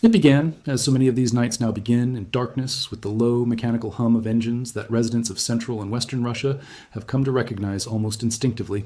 It began, as so many of these nights now begin, in darkness with the low mechanical hum of engines that residents of central and western Russia have come to recognize almost instinctively.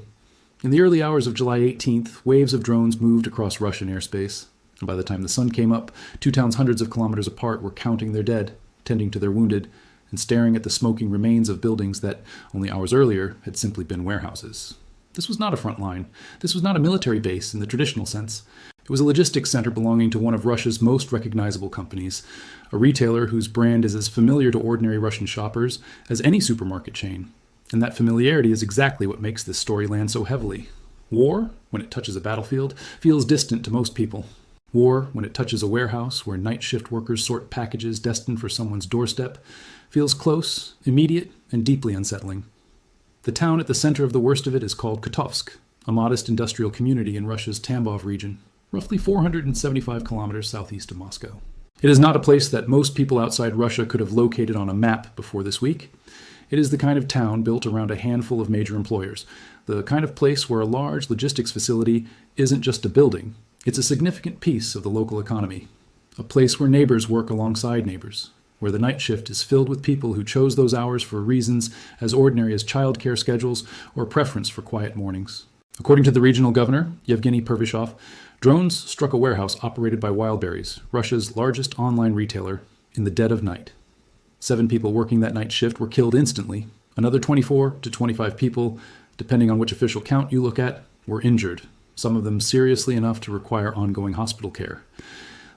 In the early hours of July 18th, waves of drones moved across Russian airspace. And by the time the sun came up, two towns hundreds of kilometers apart were counting their dead, tending to their wounded, and staring at the smoking remains of buildings that, only hours earlier, had simply been warehouses. This was not a front line. This was not a military base in the traditional sense. It was a logistics center belonging to one of Russia's most recognizable companies, a retailer whose brand is as familiar to ordinary Russian shoppers as any supermarket chain. And that familiarity is exactly what makes this story land so heavily. War, when it touches a battlefield, feels distant to most people. War, when it touches a warehouse where night shift workers sort packages destined for someone's doorstep, feels close, immediate, and deeply unsettling. The town at the center of the worst of it is called Kotovsk, a modest industrial community in Russia's Tambov region, roughly 475 kilometers southeast of Moscow. It is not a place that most people outside Russia could have located on a map before this week. It is the kind of town built around a handful of major employers, the kind of place where a large logistics facility isn't just a building, it's a significant piece of the local economy, a place where neighbors work alongside neighbors, where the night shift is filled with people who chose those hours for reasons as ordinary as childcare schedules or preference for quiet mornings. According to the regional governor, Yevgeny Pervyshov, drones struck a warehouse operated by Wildberries, Russia's largest online retailer, in the dead of night. 7 people working that night shift were killed instantly. Another 24 to 25 people, depending on which official count you look at, were injured, some of them seriously enough to require ongoing hospital care.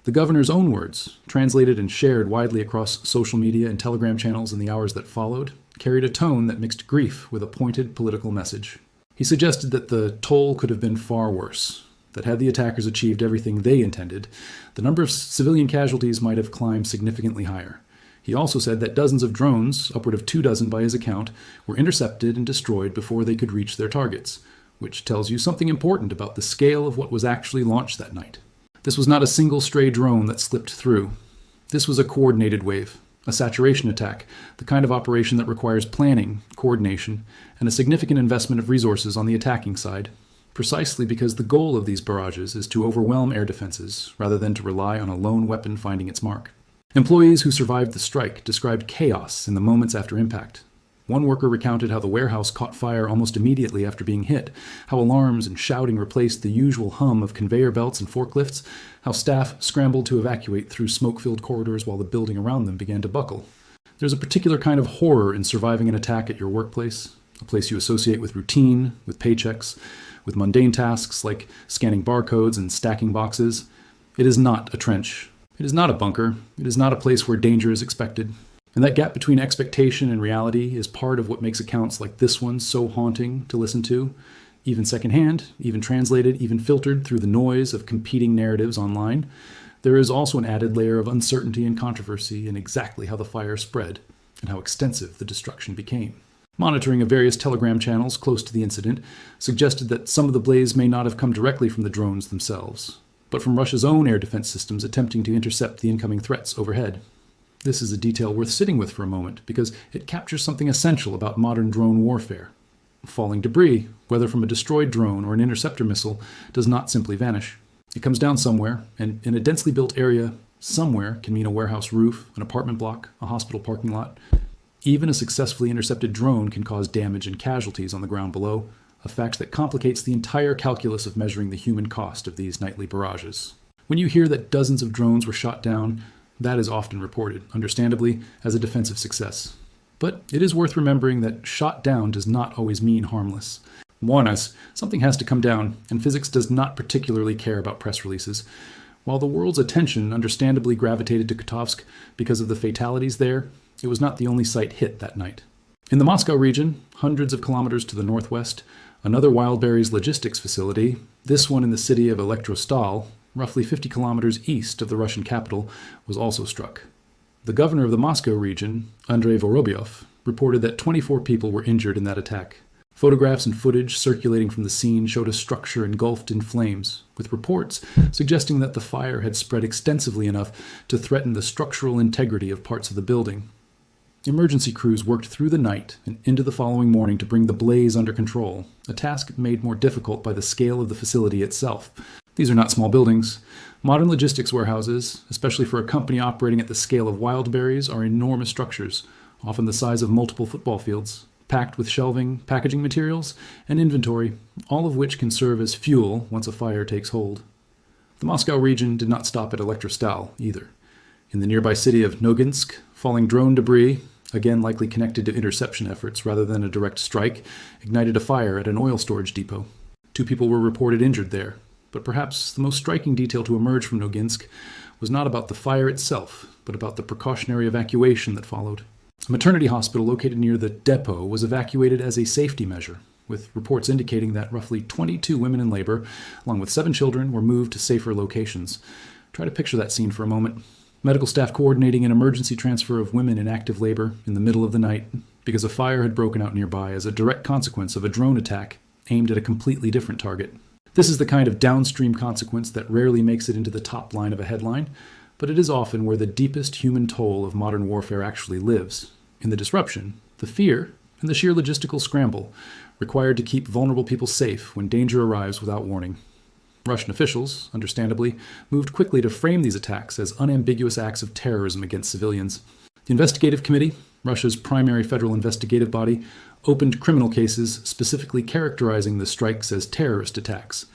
The governor's own words, translated and shared widely across social media and telegram channels in the hours that followed, carried a tone that mixed grief with a pointed political message. He suggested that the toll could have been far worse, that had the attackers achieved everything they intended, the number of civilian casualties might have climbed significantly higher. He also said that dozens of drones, upward of 24 by his account, were intercepted and destroyed before they could reach their targets, which tells you something important about the scale of what was actually launched that night. This was not a single stray drone that slipped through. This was a coordinated wave, a saturation attack, the kind of operation that requires planning, coordination, and a significant investment of resources on the attacking side, precisely because the goal of these barrages is to overwhelm air defenses rather than to rely on a lone weapon finding its mark. Employees who survived the strike described chaos in the moments after impact. One worker recounted how the warehouse caught fire almost immediately after being hit, how alarms and shouting replaced the usual hum of conveyor belts and forklifts, how staff scrambled to evacuate through smoke-filled corridors while the building around them began to buckle. There's a particular kind of horror in surviving an attack at your workplace, a place you associate with routine, with paychecks, with mundane tasks like scanning barcodes and stacking boxes. It is not a trench. It is not a bunker. It is not a place where danger is expected. And that gap between expectation and reality is part of what makes accounts like this one so haunting to listen to, even secondhand, even translated, even filtered through the noise of competing narratives online. There is also an added layer of uncertainty and controversy in exactly how the fire spread and how extensive the destruction became. Monitoring of various telegram channels close to the incident suggested that some of the blaze may not have come directly from the drones themselves, but from Russia's own air defense systems attempting to intercept the incoming threats overhead. This is a detail worth sitting with for a moment because it captures something essential about modern drone warfare. Falling debris, whether from a destroyed drone or an interceptor missile, does not simply vanish. It comes down somewhere, and in a densely built area, somewhere can mean a warehouse roof, an apartment block, a hospital parking lot. Even a successfully intercepted drone can cause damage and casualties on the ground below, a fact that complicates the entire calculus of measuring the human cost of these nightly barrages. When you hear that dozens of drones were shot down, that is often reported, understandably, as a defensive success. But it is worth remembering that shot down does not always mean harmless. Warn us, something has to come down, and physics does not particularly care about press releases. While the world's attention understandably gravitated to Kotovsk because of the fatalities there, it was not the only site hit that night. In the Moscow region, hundreds of kilometers to the northwest, another Wildberries logistics facility, this one in the city of Elektrostal, roughly 50 kilometers east of the Russian capital, was also struck. The governor of the Moscow region, Andrei Vorobyov, reported that 24 people were injured in that attack. Photographs and footage circulating from the scene showed a structure engulfed in flames, with reports suggesting that the fire had spread extensively enough to threaten the structural integrity of parts of the building. Emergency crews worked through the night and into the following morning to bring the blaze under control, a task made more difficult by the scale of the facility itself. These are not small buildings. Modern logistics warehouses, especially for a company operating at the scale of Wildberries, are enormous structures, often the size of multiple football fields, packed with shelving, packaging materials, and inventory, all of which can serve as fuel once a fire takes hold. The Moscow region did not stop at Elektrostal either. In the nearby city of Noginsk, falling drone debris, again likely connected to interception efforts rather than a direct strike, ignited a fire at an oil storage depot. 2 people were reported injured there, but perhaps the most striking detail to emerge from Noginsk was not about the fire itself, but about the precautionary evacuation that followed. A maternity hospital located near the depot was evacuated as a safety measure, with reports indicating that roughly 22 women in labor, along with 7 children, were moved to safer locations. Try to picture that scene for a moment. Medical staff coordinating an emergency transfer of women in active labor in the middle of the night because a fire had broken out nearby as a direct consequence of a drone attack aimed at a completely different target. This is the kind of downstream consequence that rarely makes it into the top line of a headline, but it is often where the deepest human toll of modern warfare actually lives, in the disruption, the fear, and the sheer logistical scramble required to keep vulnerable people safe when danger arrives without warning. Russian officials, understandably, moved quickly to frame these attacks as unambiguous acts of terrorism against civilians. The Investigative Committee, Russia's primary federal investigative body, opened criminal cases specifically characterizing the strikes as terrorist attacks.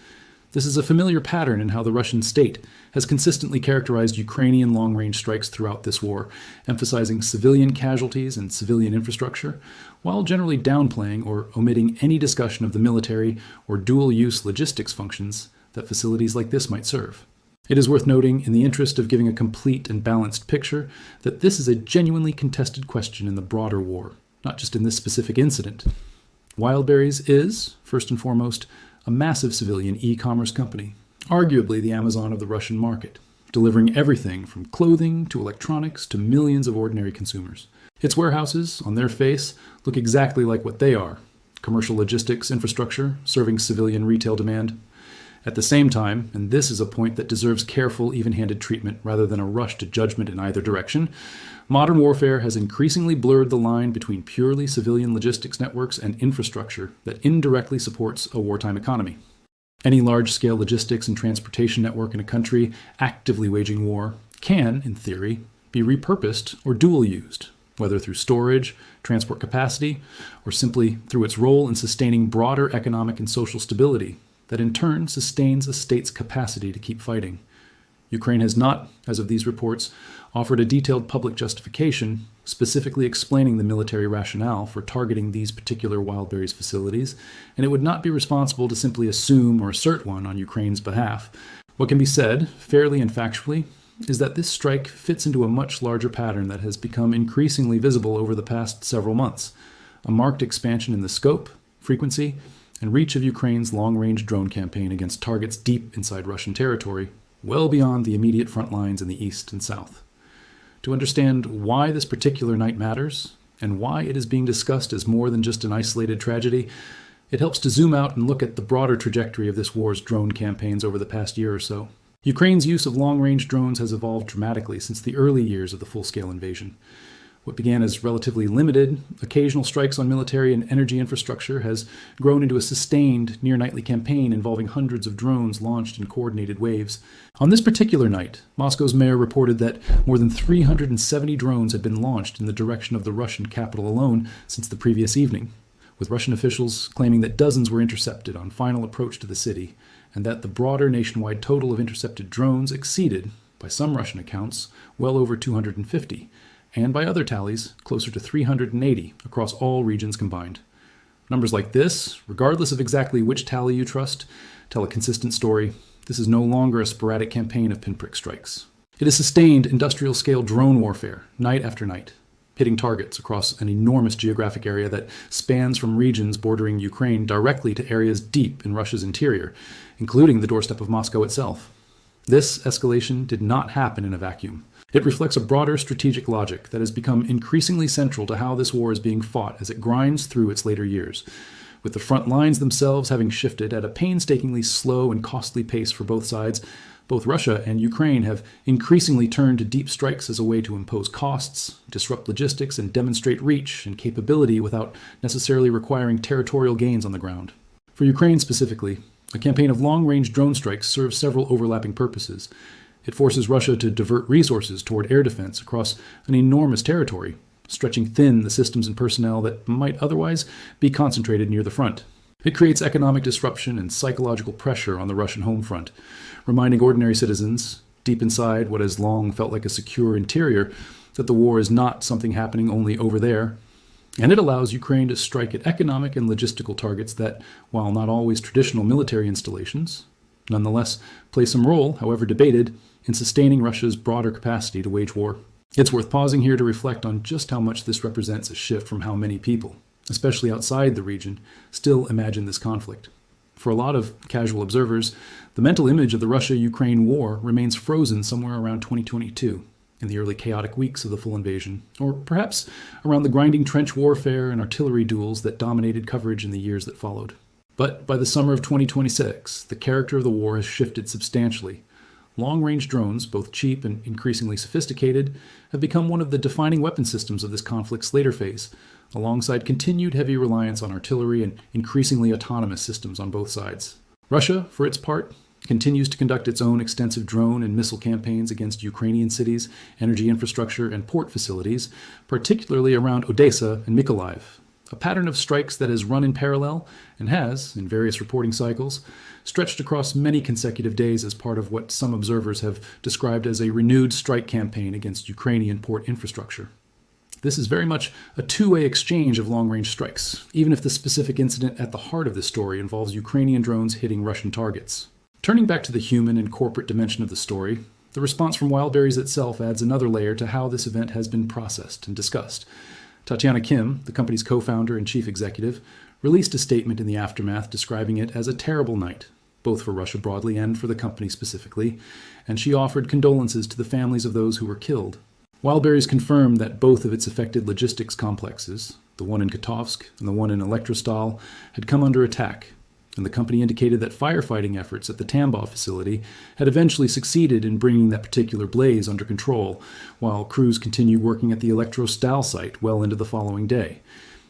This is a familiar pattern in how the Russian state has consistently characterized Ukrainian long-range strikes throughout this war, emphasizing civilian casualties and civilian infrastructure, while generally downplaying or omitting any discussion of the military or dual-use logistics functions that facilities like this might serve. It is worth noting, in the interest of giving a complete and balanced picture, that this is a genuinely contested question in the broader war, not just in this specific incident. Wildberries is, first and foremost, a massive civilian e-commerce company, arguably the Amazon of the Russian market, delivering everything from clothing to electronics to millions of ordinary consumers. Its warehouses, on their face, look exactly like what they are: commercial logistics infrastructure serving civilian retail demand. At the same time, and this is a point that deserves careful, even-handed treatment rather than a rush to judgment in either direction, modern warfare has increasingly blurred the line between purely civilian logistics networks and infrastructure that indirectly supports a wartime economy. Any large-scale logistics and transportation network in a country actively waging war can, in theory, be repurposed or dual-used, whether through storage, transport capacity, or simply through its role in sustaining broader economic and social stability that in turn sustains a state's capacity to keep fighting. Ukraine has not, as of these reports, offered a detailed public justification specifically explaining the military rationale for targeting these particular Wildberries facilities, and it would not be responsible to simply assume or assert one on Ukraine's behalf. What can be said, fairly and factually, is that this strike fits into a much larger pattern that has become increasingly visible over the past several months: a marked expansion in the scope, frequency, and reach of Ukraine's long-range drone campaign against targets deep inside Russian territory, well beyond the immediate front lines in the east and south. To understand why this particular night matters, and why it is being discussed as more than just an isolated tragedy, it helps to zoom out and look at the broader trajectory of this war's drone campaigns over the past year or so. Ukraine's use of long-range drones has evolved dramatically since the early years of the full-scale invasion. What began as relatively limited, occasional strikes on military and energy infrastructure has grown into a sustained, near-nightly campaign involving hundreds of drones launched in coordinated waves. On this particular night, Moscow's mayor reported that more than 370 drones had been launched in the direction of the Russian capital alone since the previous evening, with Russian officials claiming that dozens were intercepted on final approach to the city, and that the broader nationwide total of intercepted drones exceeded, by some Russian accounts, well over 250. And by other tallies, closer to 380 across all regions combined. Numbers like this, regardless of exactly which tally you trust, tell a consistent story. This is no longer a sporadic campaign of pinprick strikes. It is sustained industrial-scale drone warfare, night after night, hitting targets across an enormous geographic area that spans from regions bordering Ukraine directly to areas deep in Russia's interior, including the doorstep of Moscow itself. This escalation did not happen in a vacuum. It reflects a broader strategic logic that has become increasingly central to how this war is being fought as it grinds through its later years, with the front lines themselves having shifted at a painstakingly slow and costly pace for both sides. Both Russia and Ukraine have increasingly turned to deep strikes as a way to impose costs, disrupt logistics, and demonstrate reach and capability without necessarily requiring territorial gains on the ground. For Ukraine specifically, A campaign of long-range drone strikes serves several overlapping purposes. It forces Russia to divert resources toward air defense across an enormous territory, stretching thin the systems and personnel that might otherwise be concentrated near the front. It creates economic disruption and psychological pressure on the Russian home front, reminding ordinary citizens, deep inside what has long felt like a secure interior, that the war is not something happening only over there. And it allows Ukraine to strike at economic and logistical targets that, while not always traditional military installations, nonetheless play some role, however debated, in sustaining Russia's broader capacity to wage war. It's worth pausing here to reflect on just how much this represents a shift from how many people, especially outside the region, still imagine this conflict. For a lot of casual observers, the mental image of the Russia-Ukraine war remains frozen somewhere around 2022, in the early chaotic weeks of the full invasion, or perhaps around the grinding trench warfare and artillery duels that dominated coverage in the years that followed. But by the summer of 2026, the character of the war has shifted substantially. Long-range drones, both cheap and increasingly sophisticated, have become one of the defining weapon systems of this conflict's later phase, alongside continued heavy reliance on artillery and increasingly autonomous systems on both sides. Russia, for its part, continues to conduct its own extensive drone and missile campaigns against Ukrainian cities, energy infrastructure, and port facilities, particularly around Odessa and Mykolaiv. A pattern of strikes that has run in parallel and has, in various reporting cycles, stretched across many consecutive days as part of what some observers have described as a renewed strike campaign against Ukrainian port infrastructure. This is very much a two-way exchange of long-range strikes, even if the specific incident at the heart of this story involves Ukrainian drones hitting Russian targets. Turning back to the human and corporate dimension of the story, the response from Wildberries itself adds another layer to how this event has been processed and discussed. Tatiana Kim, the company's co-founder and chief executive, released a statement in the aftermath describing it as a terrible night, both for Russia broadly and for the company specifically, and she offered condolences to the families of those who were killed. Wildberries confirmed that both of its affected logistics complexes, the one in Kotovsk and the one in Elektrostal, had come under attack, and the company indicated that firefighting efforts at the Tambov facility had eventually succeeded in bringing that particular blaze under control, while crews continued working at the Elektrostal site well into the following day.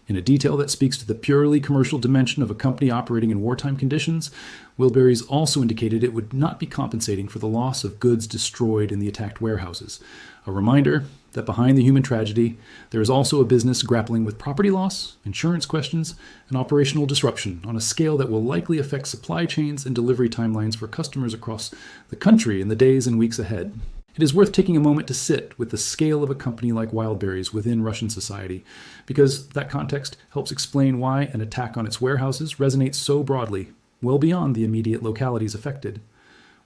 In a detail that speaks to the purely commercial dimension of a company operating in wartime conditions, Wildberries also indicated it would not be compensating for the loss of goods destroyed in the attacked warehouses. A reminder that behind the human tragedy, there is also a business grappling with property loss, insurance questions, and operational disruption on a scale that will likely affect supply chains and delivery timelines for customers across the country in the days and weeks ahead. It is worth taking a moment to sit with the scale of a company like Wildberries within Russian society, because that context helps explain why an attack on its warehouses resonates so broadly, well beyond the immediate localities affected.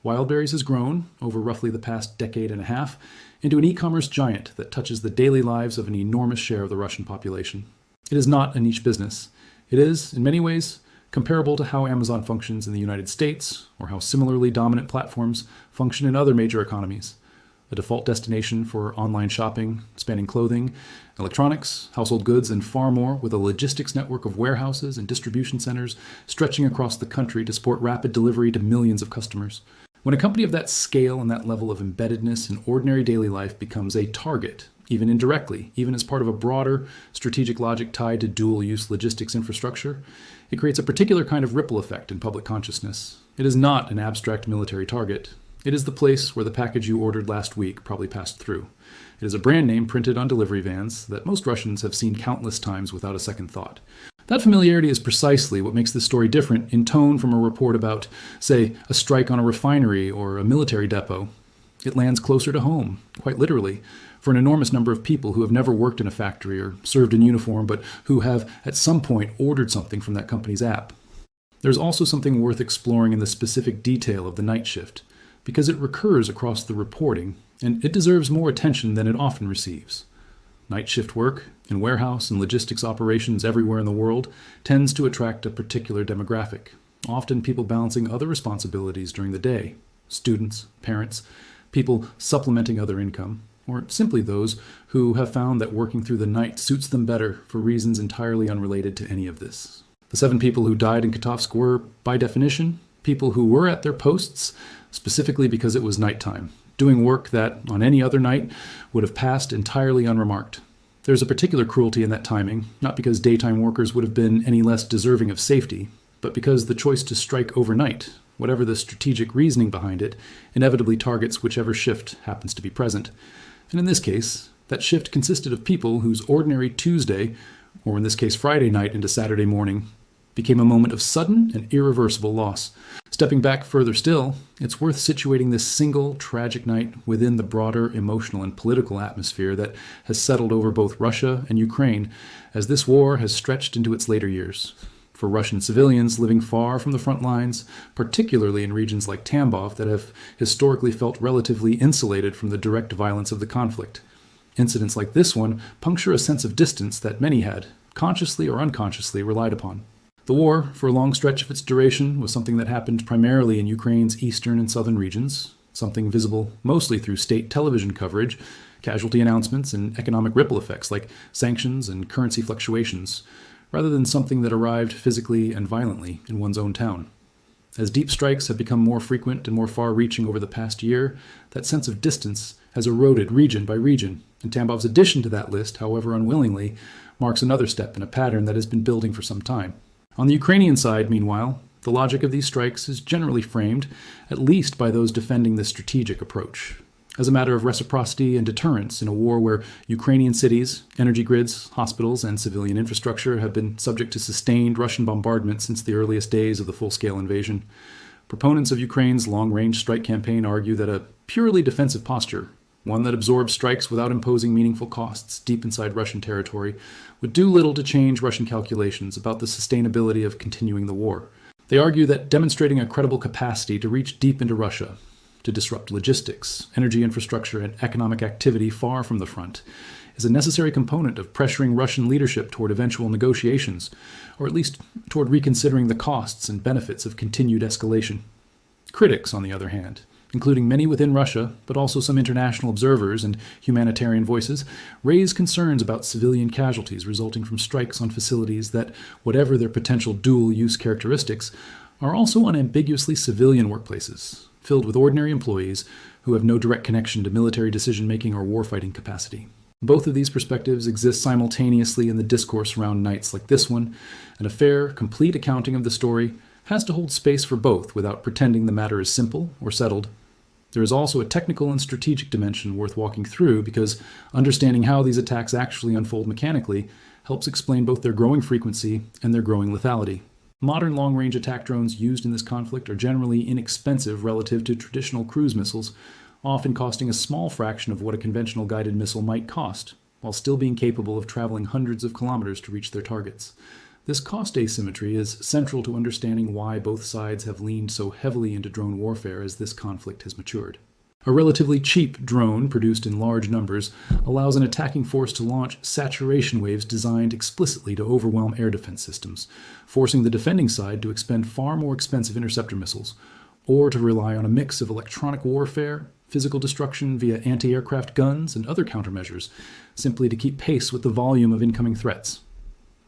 Wildberries has grown, over roughly the past decade and a half, into an e-commerce giant that touches the daily lives of an enormous share of the Russian population. It is not a niche business. It is, in many ways, comparable to how Amazon functions in the United States, or how similarly dominant platforms function in other major economies. A default destination for online shopping, spanning clothing, electronics, household goods, and far more, with a logistics network of warehouses and distribution centers stretching across the country to support rapid delivery to millions of customers. When a company of that scale and that level of embeddedness in ordinary daily life becomes a target, even indirectly, even as part of a broader strategic logic tied to dual-use logistics infrastructure, it creates a particular kind of ripple effect in public consciousness. It is not an abstract military target. It is the place where the package you ordered last week probably passed through. It is a brand name printed on delivery vans that most Russians have seen countless times without a second thought. That familiarity is precisely what makes this story different in tone from a report about, say, a strike on a refinery or a military depot. It lands closer to home, quite literally, for an enormous number of people who have never worked in a factory or served in uniform, but who have at some point ordered something from that company's app. There's also something worth exploring in the specific detail of the night shift, because it recurs across the reporting, and it deserves more attention than it often receives. Night shift work, in warehouse and logistics operations everywhere in the world, tends to attract a particular demographic, often people balancing other responsibilities during the day, students, parents, people supplementing other income, or simply those who have found that working through the night suits them better for reasons entirely unrelated to any of this. The 7 people who died in Kotovsk were, by definition, people who were at their posts specifically because it was nighttime, doing work that, on any other night, would have passed entirely unremarked. There's a particular cruelty in that timing, not because daytime workers would have been any less deserving of safety, but because the choice to strike overnight, whatever the strategic reasoning behind it, inevitably targets whichever shift happens to be present. And in this case, that shift consisted of people whose ordinary Tuesday, or in this case Friday night into Saturday morning, became a moment of sudden and irreversible loss. Stepping back further still, it's worth situating this single tragic night within the broader emotional and political atmosphere that has settled over both Russia and Ukraine as this war has stretched into its later years. For Russian civilians living far from the front lines, particularly in regions like Tambov that have historically felt relatively insulated from the direct violence of the conflict. Incidents like this one puncture a sense of distance that many had, consciously or unconsciously, relied upon. The war, for a long stretch of its duration, was something that happened primarily in Ukraine's eastern and southern regions, something visible mostly through state television coverage, casualty announcements, and economic ripple effects like sanctions and currency fluctuations, rather than something that arrived physically and violently in one's own town. As deep strikes have become more frequent and more far-reaching over the past year, that sense of distance has eroded region by region, and Tambov's addition to that list, however unwillingly, marks another step in a pattern that has been building for some time. On the Ukrainian side, meanwhile, the logic of these strikes is generally framed, at least by those defending the strategic approach, as a matter of reciprocity and deterrence in a war where Ukrainian cities, energy grids, hospitals, and civilian infrastructure have been subject to sustained Russian bombardment since the earliest days of the full-scale invasion. Proponents of Ukraine's long-range strike campaign argue that a purely defensive posture, one that absorbs strikes without imposing meaningful costs deep inside Russian territory, would do little to change Russian calculations about the sustainability of continuing the war. They argue that demonstrating a credible capacity to reach deep into Russia, to disrupt logistics, energy infrastructure, and economic activity far from the front, is a necessary component of pressuring Russian leadership toward eventual negotiations, or at least toward reconsidering the costs and benefits of continued escalation. Critics, on the other hand, including many within Russia, but also some international observers and humanitarian voices, raise concerns about civilian casualties resulting from strikes on facilities that, whatever their potential dual-use characteristics, are also unambiguously civilian workplaces, filled with ordinary employees who have no direct connection to military decision-making or warfighting capacity. Both of these perspectives exist simultaneously in the discourse around nights like this one, and a fair, complete accounting of the story has to hold space for both without pretending the matter is simple or settled. There is also a technical and strategic dimension worth walking through because understanding how these attacks actually unfold mechanically helps explain both their growing frequency and their growing lethality. Modern long-range attack drones used in this conflict are generally inexpensive relative to traditional cruise missiles, often costing a small fraction of what a conventional guided missile might cost, while still being capable of traveling hundreds of kilometers to reach their targets. This cost asymmetry is central to understanding why both sides have leaned so heavily into drone warfare as this conflict has matured. A relatively cheap drone produced in large numbers allows an attacking force to launch saturation waves designed explicitly to overwhelm air defense systems, forcing the defending side to expend far more expensive interceptor missiles, or to rely on a mix of electronic warfare, physical destruction via anti-aircraft guns, and other countermeasures, simply to keep pace with the volume of incoming threats.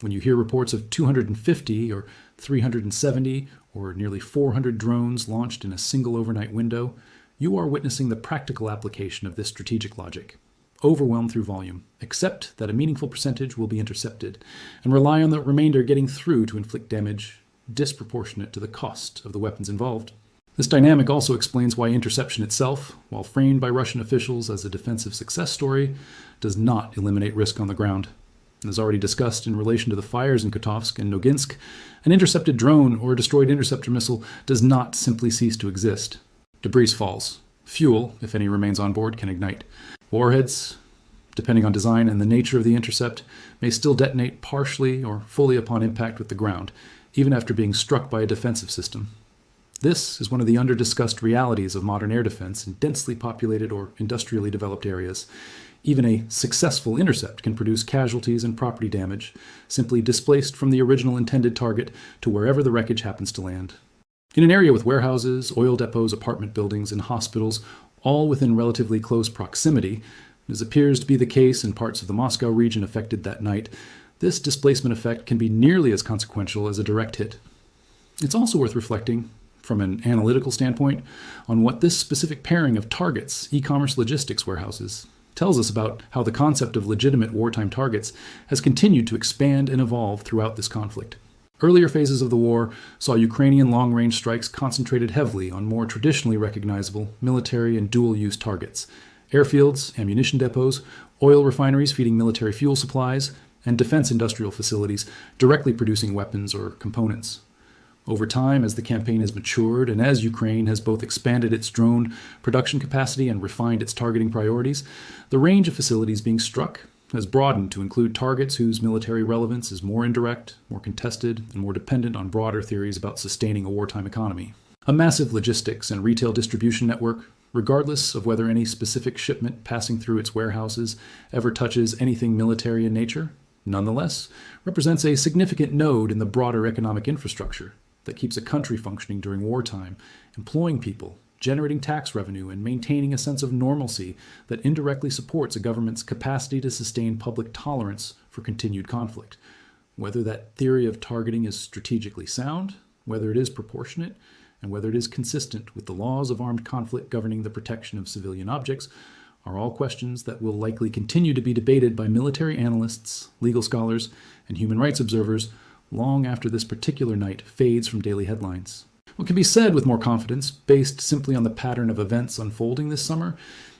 When you hear reports of 250 or 370 or nearly 400 drones launched in a single overnight window, you are witnessing the practical application of this strategic logic. Overwhelm through volume, accept that a meaningful percentage will be intercepted, and rely on the remainder getting through to inflict damage disproportionate to the cost of the weapons involved. This dynamic also explains why interception itself, while framed by Russian officials as a defensive success story, does not eliminate risk on the ground. As already discussed in relation to the fires in Kotovsk and Noginsk, an intercepted drone or a destroyed interceptor missile does not simply cease to exist. Debris falls. Fuel, if any remains on board, can ignite. Warheads, depending on design and the nature of the intercept, may still detonate partially or fully upon impact with the ground, even after being struck by a defensive system. This is one of the under-discussed realities of modern air defense in densely populated or industrially developed areas. Even a successful intercept can produce casualties and property damage, simply displaced from the original intended target to wherever the wreckage happens to land. In an area with warehouses, oil depots, apartment buildings, and hospitals, all within relatively close proximity, as appears to be the case in parts of the Moscow region affected that night, this displacement effect can be nearly as consequential as a direct hit. It's also worth reflecting, from an analytical standpoint, on what this specific pairing of targets, e-commerce logistics warehouses, tells us about how the concept of legitimate wartime targets has continued to expand and evolve throughout this conflict. Earlier phases of the war saw Ukrainian long-range strikes concentrated heavily on more traditionally recognizable military and dual-use targets: airfields, ammunition depots, oil refineries feeding military fuel supplies, and defense industrial facilities directly producing weapons or components. Over time, as the campaign has matured and as Ukraine has both expanded its drone production capacity and refined its targeting priorities, the range of facilities being struck has broadened to include targets whose military relevance is more indirect, more contested, and more dependent on broader theories about sustaining a wartime economy. A massive logistics and retail distribution network, regardless of whether any specific shipment passing through its warehouses ever touches anything military in nature, nonetheless represents a significant node in the broader economic infrastructure that keeps a country functioning during wartime, employing people, generating tax revenue, and maintaining a sense of normalcy that indirectly supports a government's capacity to sustain public tolerance for continued conflict. Whether that theory of targeting is strategically sound, whether it is proportionate, and whether it is consistent with the laws of armed conflict governing the protection of civilian objects are all questions that will likely continue to be debated by military analysts, legal scholars, and human rights observers long after this particular night fades from daily headlines. What can be said with more confidence, based simply on the pattern of events unfolding this summer,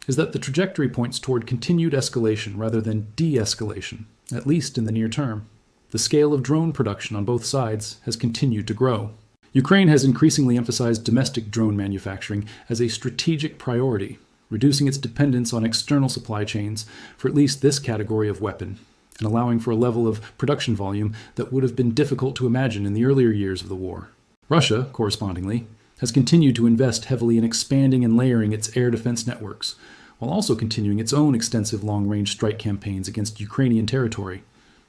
is that the trajectory points toward continued escalation rather than de-escalation, at least in the near term. The scale of drone production on both sides has continued to grow. Ukraine has increasingly emphasized domestic drone manufacturing as a strategic priority, reducing its dependence on external supply chains for at least this category of weapon, and allowing for a level of production volume that would have been difficult to imagine in the earlier years of the war. Russia, correspondingly, has continued to invest heavily in expanding and layering its air defense networks, while also continuing its own extensive long-range strike campaigns against Ukrainian territory,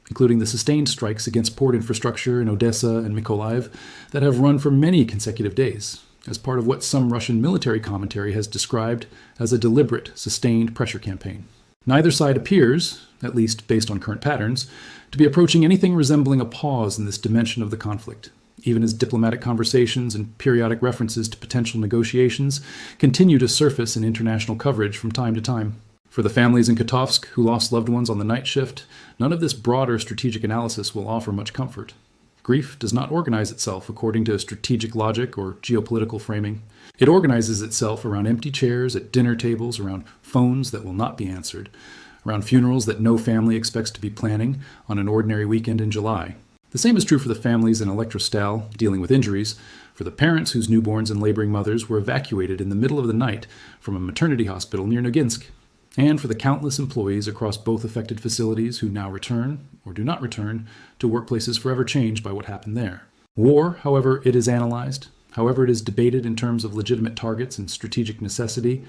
including the sustained strikes against port infrastructure in Odessa and Mykolaiv that have run for many consecutive days, as part of what some Russian military commentary has described as a deliberate, sustained pressure campaign. Neither side appears, at least based on current patterns, to be approaching anything resembling a pause in this dimension of the conflict, even as diplomatic conversations and periodic references to potential negotiations continue to surface in international coverage from time to time. For the families in Kotovsk who lost loved ones on the night shift, none of this broader strategic analysis will offer much comfort. Grief does not organize itself according to strategic logic or geopolitical framing. It organizes itself around empty chairs at dinner tables, around phones that will not be answered, around funerals that no family expects to be planning on an ordinary weekend in July. The same is true for the families in Elektrostal dealing with injuries, for the parents whose newborns and laboring mothers were evacuated in the middle of the night from a maternity hospital near Noginsk, and for the countless employees across both affected facilities who now return, or do not return, to workplaces forever changed by what happened there. War, however it is analyzed, however it is debated in terms of legitimate targets and strategic necessity,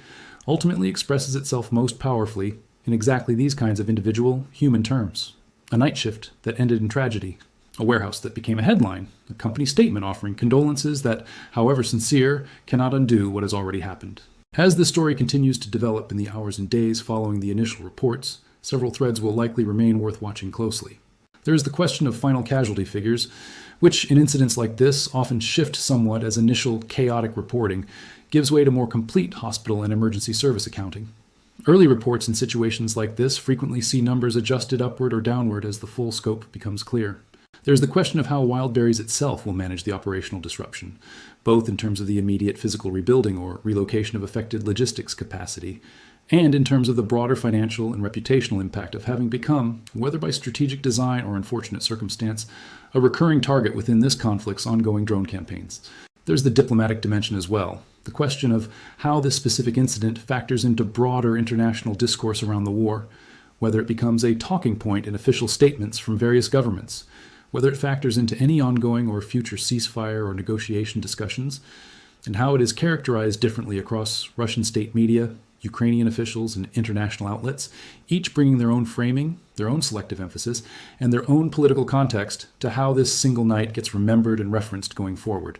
ultimately expresses itself most powerfully in exactly these kinds of individual, human terms. A night shift that ended in tragedy. A warehouse that became a headline, a company statement offering condolences that, however sincere, cannot undo what has already happened. As this story continues to develop in the hours and days following the initial reports, several threads will likely remain worth watching closely. There is the question of final casualty figures, which in incidents like this often shift somewhat as initial chaotic reporting gives way to more complete hospital and emergency service accounting. Early reports in situations like this frequently see numbers adjusted upward or downward as the full scope becomes clear. There's the question of how Wildberries itself will manage the operational disruption, both in terms of the immediate physical rebuilding or relocation of affected logistics capacity, and in terms of the broader financial and reputational impact of having become, whether by strategic design or unfortunate circumstance, a recurring target within this conflict's ongoing drone campaigns. There's the diplomatic dimension as well, the question of how this specific incident factors into broader international discourse around the war, whether it becomes a talking point in official statements from various governments, whether it factors into any ongoing or future ceasefire or negotiation discussions, and how it is characterized differently across Russian state media, Ukrainian officials, and international outlets, each bringing their own framing, their own selective emphasis, and their own political context to how this single night gets remembered and referenced going forward.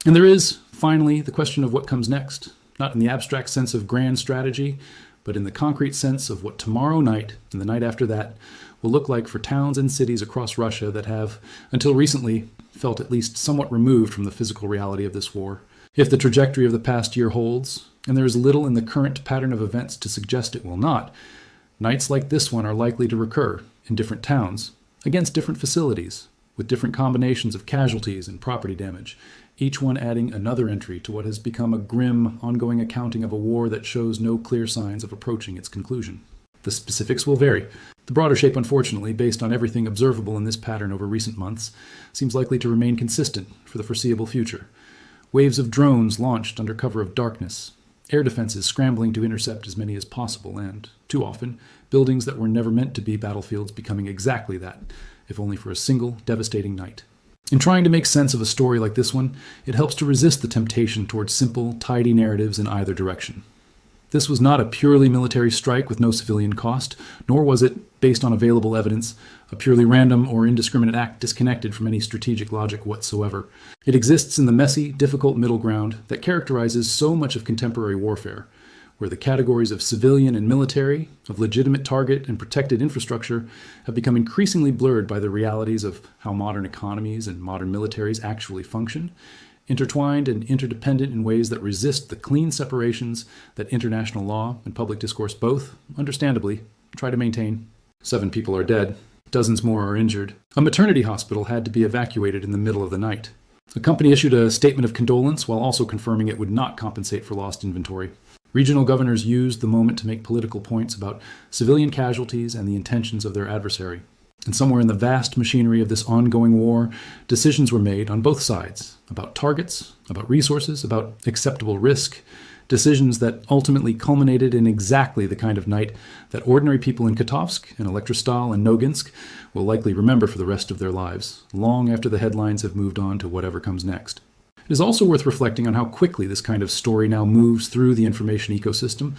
And there is, finally, the question of what comes next, not in the abstract sense of grand strategy, but in the concrete sense of what tomorrow night and the night after that will look like for towns and cities across Russia that have, until recently, felt at least somewhat removed from the physical reality of this war. If the trajectory of the past year holds, and there is little in the current pattern of events to suggest it will not, nights like this one are likely to recur in different towns, against different facilities, with different combinations of casualties and property damage, each one adding another entry to what has become a grim, ongoing accounting of a war that shows no clear signs of approaching its conclusion. The specifics will vary. The broader shape, unfortunately, based on everything observable in this pattern over recent months, seems likely to remain consistent for the foreseeable future. Waves of drones launched under cover of darkness, air defenses scrambling to intercept as many as possible, and, too often, buildings that were never meant to be battlefields becoming exactly that, if only for a single devastating night. In trying to make sense of a story like this one, it helps to resist the temptation towards simple, tidy narratives in either direction. This was not a purely military strike with no civilian cost, nor was it, based on available evidence, a purely random or indiscriminate act disconnected from any strategic logic whatsoever. It exists in the messy, difficult middle ground that characterizes so much of contemporary warfare, where the categories of civilian and military, of legitimate target and protected infrastructure, have become increasingly blurred by the realities of how modern economies and modern militaries actually function, intertwined and interdependent in ways that resist the clean separations that international law and public discourse both, understandably, try to maintain. 7 people are dead. Dozens more are injured. A maternity hospital had to be evacuated in the middle of the night. The company issued a statement of condolence while also confirming it would not compensate for lost inventory. Regional governors used the moment to make political points about civilian casualties and the intentions of their adversary. And somewhere in the vast machinery of this ongoing war, decisions were made on both sides about targets, about resources, about acceptable risk, decisions that ultimately culminated in exactly the kind of night that ordinary people in Kotovsk and Elektrostal and Noginsk will likely remember for the rest of their lives, long after the headlines have moved on to whatever comes next. It is also worth reflecting on how quickly this kind of story now moves through the information ecosystem,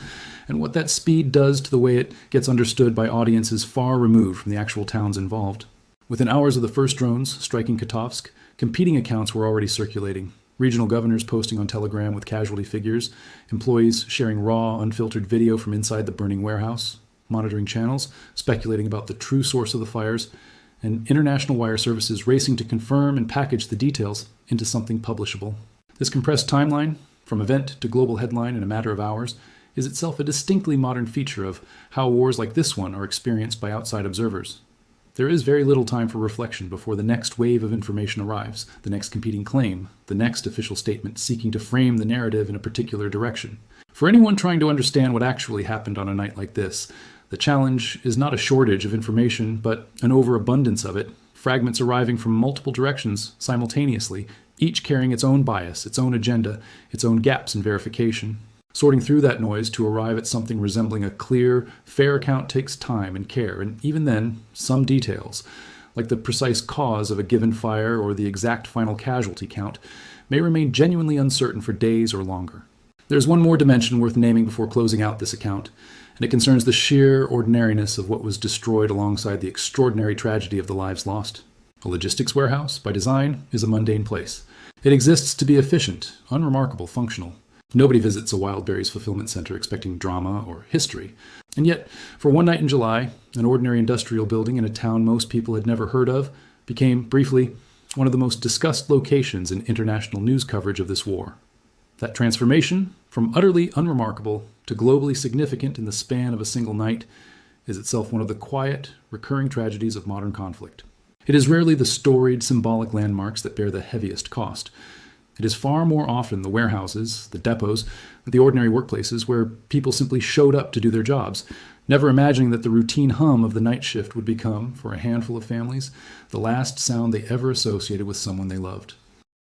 and what that speed does to the way it gets understood by audiences far removed from the actual towns involved. Within hours of the first drones striking Kotovsk, competing accounts were already circulating. Regional governors posting on Telegram with casualty figures, employees sharing raw, unfiltered video from inside the burning warehouse, monitoring channels, speculating about the true source of the fires, and international wire services racing to confirm and package the details into something publishable. This compressed timeline, from event to global headline in a matter of hours, is itself a distinctly modern feature of how wars like this one are experienced by outside observers. There is very little time for reflection before the next wave of information arrives, the next competing claim, the next official statement seeking to frame the narrative in a particular direction. For anyone trying to understand what actually happened on a night like this, the challenge is not a shortage of information, but an overabundance of it, fragments arriving from multiple directions simultaneously, each carrying its own bias, its own agenda, its own gaps in verification. Sorting through that noise to arrive at something resembling a clear, fair account takes time and care, and even then, some details, like the precise cause of a given fire or the exact final casualty count, may remain genuinely uncertain for days or longer. There's one more dimension worth naming before closing out this account, and it concerns the sheer ordinariness of what was destroyed alongside the extraordinary tragedy of the lives lost. A logistics warehouse, by design, is a mundane place. It exists to be efficient, unremarkable, functional. Nobody visits a Wildberries fulfillment center expecting drama or history. And yet, for one night in July, an ordinary industrial building in a town most people had never heard of became, briefly, one of the most discussed locations in international news coverage of this war. That transformation, from utterly unremarkable to globally significant in the span of a single night, is itself one of the quiet, recurring tragedies of modern conflict. It is rarely the storied, symbolic landmarks that bear the heaviest cost. It is far more often the warehouses, the depots, the ordinary workplaces where people simply showed up to do their jobs, never imagining that the routine hum of the night shift would become, for a handful of families, the last sound they ever associated with someone they loved.